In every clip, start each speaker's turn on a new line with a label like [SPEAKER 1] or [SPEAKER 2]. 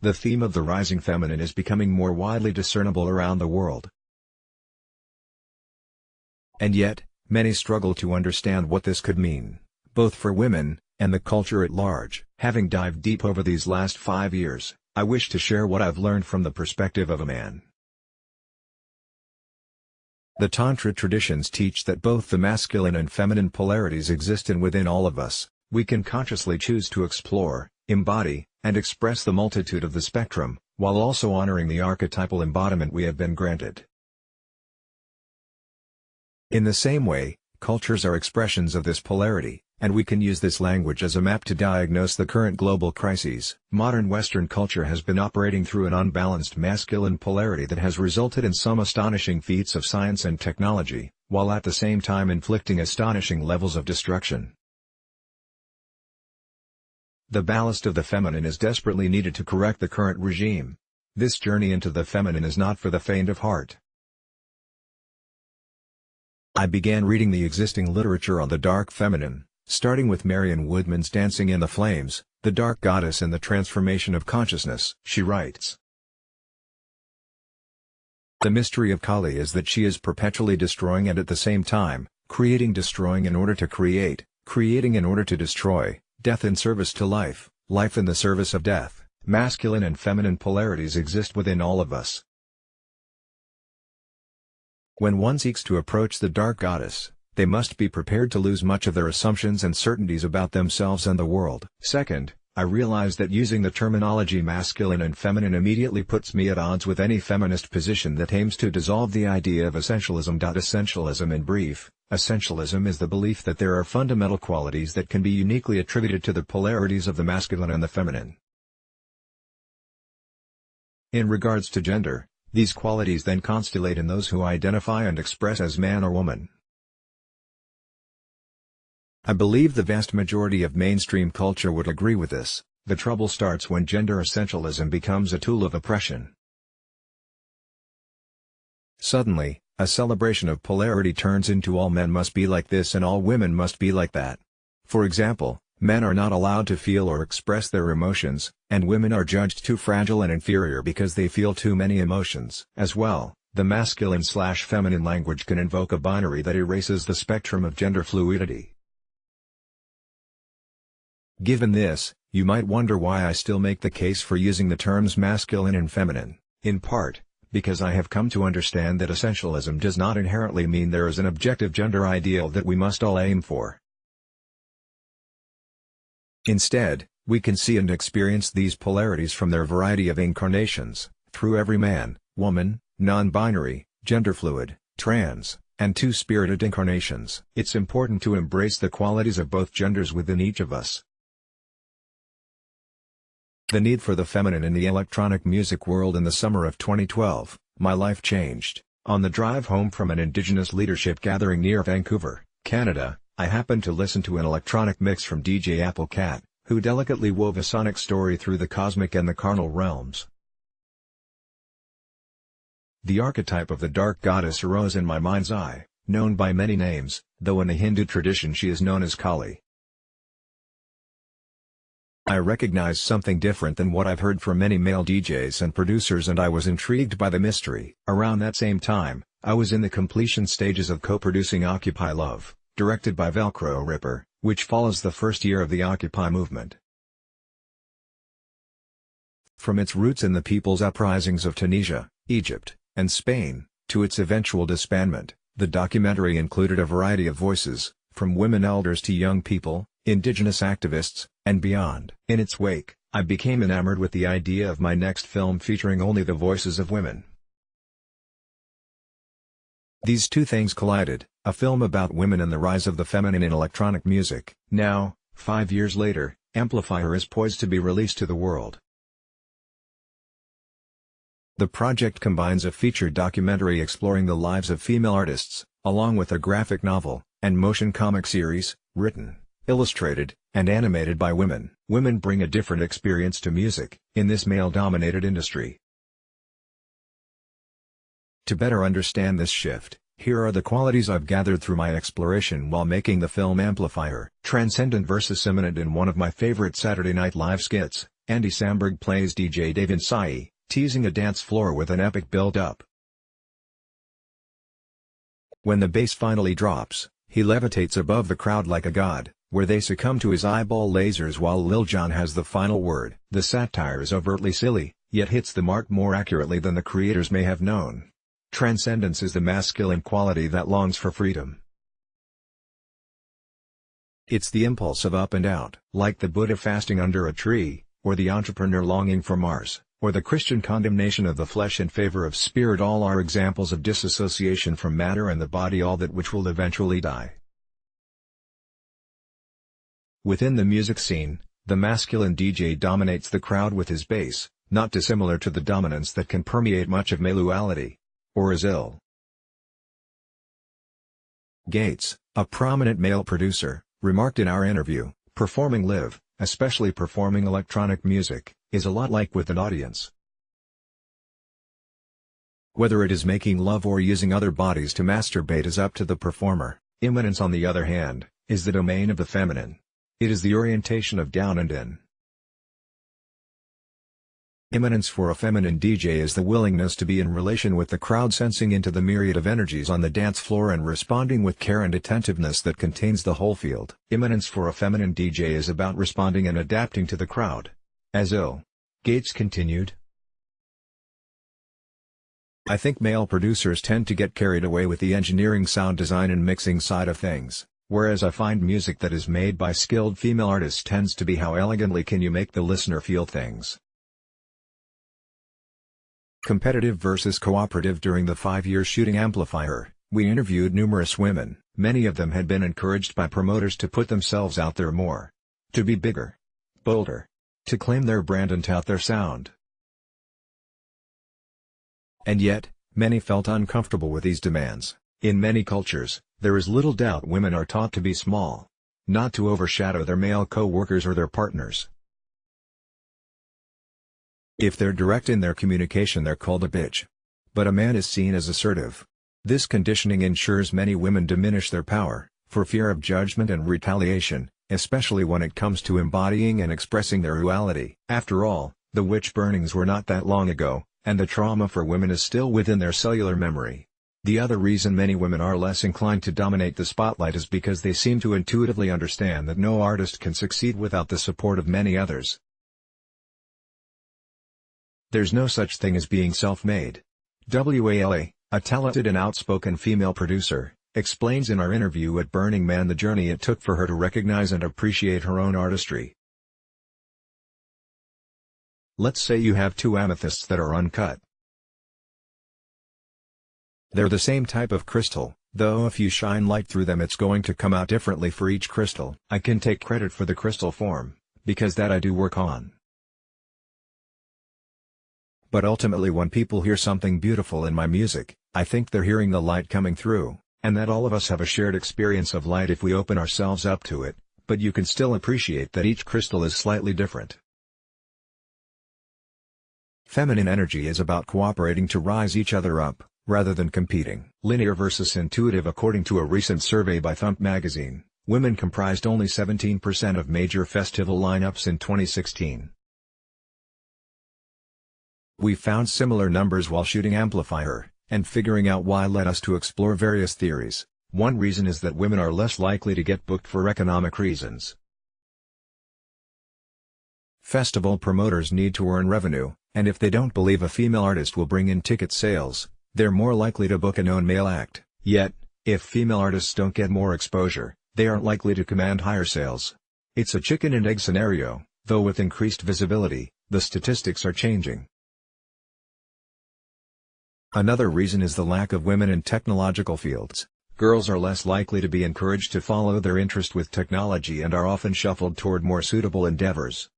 [SPEAKER 1] the theme of the rising feminine is becoming more widely discernible around the world. And yet, many struggle to understand what this could mean, both for women, and the culture at large. Having dived deep over these last 5 years, I wish to share what I've learned from the perspective of a man. The Tantra traditions teach that both the masculine and feminine polarities exist in within all of us. We can consciously choose to explore, embody, and express the multitude of the spectrum, while also honoring the archetypal embodiment we have been granted. In the same way, cultures are expressions of this polarity, and we can use this language as a map to diagnose the current global crises. Modern Western culture has been operating through an unbalanced masculine polarity that has resulted in some astonishing feats of science and technology, while at the same time inflicting astonishing levels of destruction. The ballast of the feminine is desperately needed to correct the current regime. This journey into the feminine is not for the faint of heart. I began reading the existing literature on the dark feminine, starting with Marion Woodman's Dancing in the Flames, The Dark Goddess and the Transformation of Consciousness. She writes, "The mystery of Kali is that she is perpetually destroying and at the same time, destroying in order to create, creating in order to destroy, death in service to life, life in the service of death." Masculine and feminine polarities exist within all of us. When one seeks to approach the dark goddess, they must be prepared to lose much of their assumptions and certainties about themselves and the world. Second, I realize that using the terminology masculine and feminine immediately puts me at odds with any feminist position that aims to dissolve the idea of essentialism. Essentialism in brief, essentialism is the belief that there are fundamental qualities that can be uniquely attributed to the polarities of the masculine and the feminine. In regards to gender, these qualities then constellate in those who identify and express as man or woman. I believe the vast majority of mainstream culture would agree with this. The trouble starts when gender essentialism becomes a tool of oppression. Suddenly, a celebration of polarity turns into all men must be like this and all women must be like that. For example, men are not allowed to feel or express their emotions, and women are judged too fragile and inferior because they feel too many emotions. As well, the masculine/feminine language can invoke a binary that erases the spectrum of gender fluidity. Given this, you might wonder why I still make the case for using the terms masculine and feminine, in part, because I have come to understand that essentialism does not inherently mean there is an objective gender ideal that we must all aim for. Instead, we can see and experience these polarities from their variety of incarnations, through every man, woman, non-binary, gender-fluid, trans, and two-spirited incarnations. It's important to embrace the qualities of both genders within each of us. The need for the feminine in the electronic music world. In the summer of 2012, my life changed. On the drive home from an Indigenous leadership gathering near Vancouver, Canada, I happened to listen to an electronic mix from DJ Applecat, who delicately wove a sonic story through the cosmic and the carnal realms. The archetype of the dark goddess arose in my mind's eye, known by many names, though in the Hindu tradition she is known as Kali. I recognized something different than what I've heard from many male DJs and producers, and I was intrigued by the mystery. Around that same time, I was in the completion stages of co-producing Occupy Love, directed by Velcro Ripper, which follows the first year of the Occupy movement. From its roots in the people's uprisings of Tunisia, Egypt, and Spain, to its eventual disbandment, the documentary included a variety of voices, from women elders to young people, indigenous activists, and beyond. In its wake, I became enamored with the idea of my next film featuring only the voices of women. These two things collided, a film about women and the rise of the feminine in electronic music. Now, 5 years later, Amplifier is poised to be released to the world. The project combines a featured documentary exploring the lives of female artists, along with a graphic novel, and motion comic series, written, illustrated, and animated by women. Women bring a different experience to music, in this male-dominated industry. To better understand this shift, here are the qualities I've gathered through my exploration while making the film Amplifier. Transcendent versus immanent. In one of my favorite Saturday Night Live skits, Andy Samberg plays DJ Dave Insai, teasing a dance floor with an epic build-up. When the bass finally drops, he levitates above the crowd like a god, where they succumb to his eyeball lasers while Lil Jon has the final word. The satire is overtly silly, yet hits the mark more accurately than the creators may have known. Transcendence is the masculine quality that longs for freedom. It's the impulse of up and out. Like the Buddha fasting under a tree, or the entrepreneur longing for Mars, or the Christian condemnation of the flesh in favor of spirit, all are examples of disassociation from matter and the body, all that which will eventually die. Within the music scene, the masculine DJ dominates the crowd with his bass, not dissimilar to the dominance that can permeate much of male-uality. Or is ill. Gates, a prominent male producer, remarked in our interview, "Performing live, especially performing electronic music, is a lot like with an audience. Whether it is making love or using other bodies to masturbate is up to the performer. Immanence, on the other hand, is the domain of the feminine. It is the orientation of down and in. Immanence for a feminine DJ is the willingness to be in relation with the crowd, sensing into the myriad of energies on the dance floor and responding with care and attentiveness that contains the whole field. Immanence for a feminine DJ is about responding and adapting to the crowd. As ill. Gates continued. I think male producers tend to get carried away with the engineering, sound design and mixing side of things, whereas I find music that is made by skilled female artists tends to be how elegantly can you make the listener feel things. Competitive versus cooperative. During the 5-year shooting Amplifier, we interviewed numerous women. Many of them had been encouraged by promoters to put themselves out there more. To be bigger. Bolder. To claim their brand and tout their sound. And yet, many felt uncomfortable with these demands. In many cultures, there is little doubt women are taught to be small. Not to overshadow their male co-workers or their partners. If they're direct in their communication, they're called a bitch. But a man is seen as assertive. This conditioning ensures many women diminish their power, for fear of judgment and retaliation, especially when it comes to embodying and expressing their duality. After all, the witch burnings were not that long ago, and the trauma for women is still within their cellular memory. The other reason many women are less inclined to dominate the spotlight is because they seem to intuitively understand that no artist can succeed without the support of many others. There's no such thing as being self-made. Wala, a talented and outspoken female producer, explains in our interview at Burning Man the journey it took for her to recognize and appreciate her own artistry. Let's say you have 2 amethysts that are uncut. They're the same type of crystal, though if you shine light through them it's going to come out differently for each crystal. I can take credit for the crystal form, because that I do work on. But ultimately, when people hear something beautiful in my music, I think they're hearing the light coming through, and that all of us have a shared experience of light if we open ourselves up to it, but you can still appreciate that each crystal is slightly different. Feminine energy is about cooperating to rise each other up, rather than competing. Linear versus intuitive. According to a recent survey by Thump magazine, women comprised only 17% of major festival lineups in 2016. We found similar numbers while shooting Amplifier, and figuring out why led us to explore various theories. One reason is that women are less likely to get booked for economic reasons. Festival promoters need to earn revenue, and if they don't believe a female artist will bring in ticket sales, they're more likely to book a known male act. Yet, if female artists don't get more exposure, they aren't likely to command higher sales. It's a chicken and egg scenario, though with increased visibility, the statistics are changing. Another reason is the lack of women in technological fields. Girls are less likely to be encouraged to follow their interest with technology and are often shuffled toward more suitable endeavors.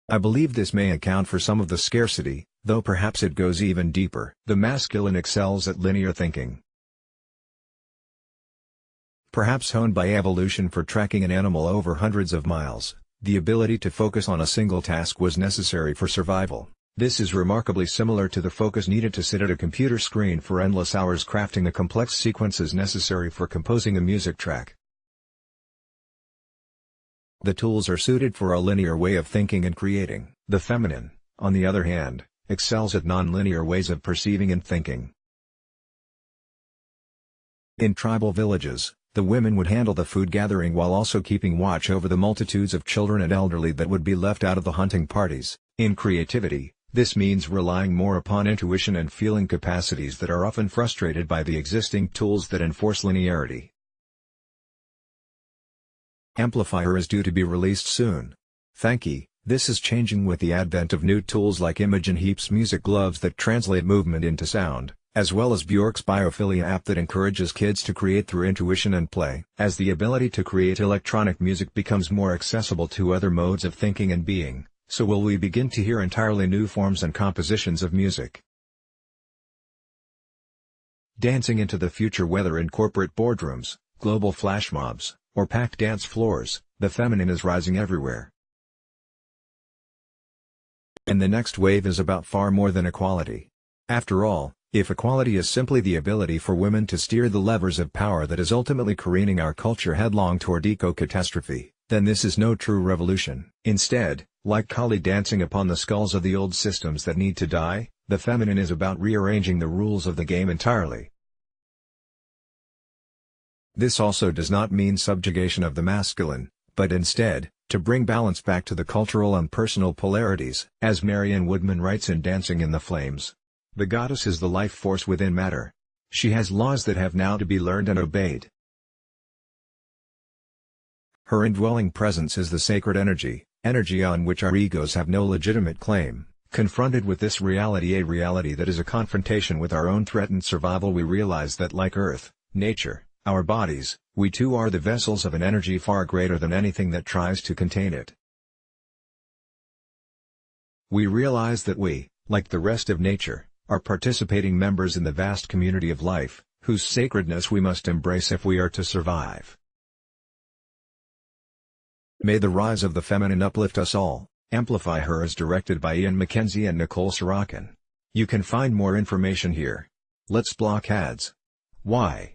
[SPEAKER 1] I believe this may account for some of the scarcity, though perhaps it goes even deeper. The masculine excels at linear thinking. Perhaps honed by evolution for tracking an animal over hundreds of miles, the ability to focus on a single task was necessary for survival. This is remarkably similar to the focus needed to sit at a computer screen for endless hours crafting the complex sequences necessary for composing a music track. The tools are suited for a linear way of thinking and creating. The feminine, on the other hand, excels at non-linear ways of perceiving and thinking. In tribal villages, the women would handle the food gathering while also keeping watch over the multitudes of children and elderly that would be left out of the hunting parties. In creativity, this means relying more upon intuition and feeling capacities that are often frustrated by the existing tools that enforce linearity. Amplifier is due to be released soon. Thank you. This is changing with the advent of new tools like Imogen Heap's music gloves that translate movement into sound, as well as Bjork's Biophilia app that encourages kids to create through intuition and play. As the ability to create electronic music becomes more accessible to other modes of thinking and being, so will we begin to hear entirely new forms and compositions of music. Dancing into the future, whether in corporate boardrooms, global flash mobs, or packed dance floors, the feminine is rising everywhere. And the next wave is about far more than equality. After all, if equality is simply the ability for women to steer the levers of power that is ultimately careening our culture headlong toward eco-catastrophe, then this is no true revolution. Instead, like Kali dancing upon the skulls of the old systems that need to die, the feminine is about rearranging the rules of the game entirely. This also does not mean subjugation of the masculine, but instead, to bring balance back to the cultural and personal polarities. As Marianne Woodman writes in Dancing in the Flames, the goddess is the life force within matter. She has laws that have now to be learned and obeyed. Her indwelling presence is the sacred energy, energy on which our egos have no legitimate claim. Confronted with this reality, a reality that is a confrontation with our own threatened survival, we realize that like Earth, nature, our bodies, we too are the vessels of an energy far greater than anything that tries to contain it. We realize that we, like the rest of nature, are participating members in the vast community of life, whose sacredness we must embrace if we are to survive. May the rise of the feminine uplift us all. Amplify Her is directed by Ian McKenzie and Nicole Sorokin. You can find more information here. Let's block ads. Why?